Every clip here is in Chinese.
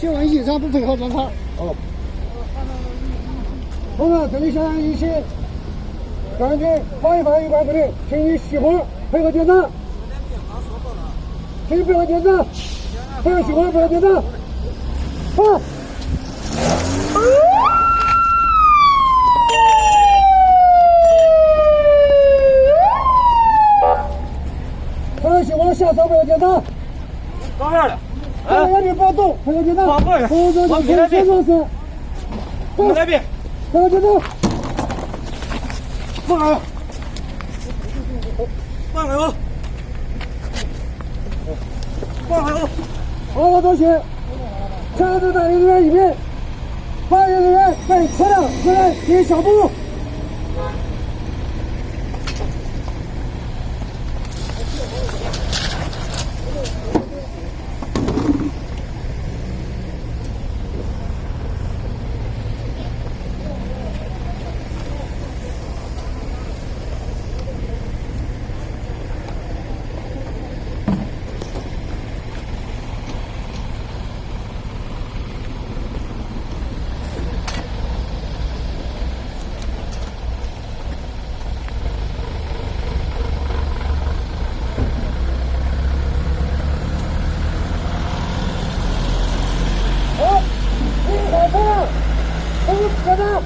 写完一张不配合检查。哦。同志，这里现在一起根据法律法有关规定，请你熄火，配合检查。请配合检查，不要熄火，不要检查。好。不要熄火，下车不要检查。到这儿了。要你不要动，配合检查。放过来，我给来宾。我来宾。配合检查。放开。放开我。放开我。好好道歉。车子带领人员一边，法院人员被车辆回来进行消毒。检查。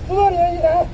工作人员一台。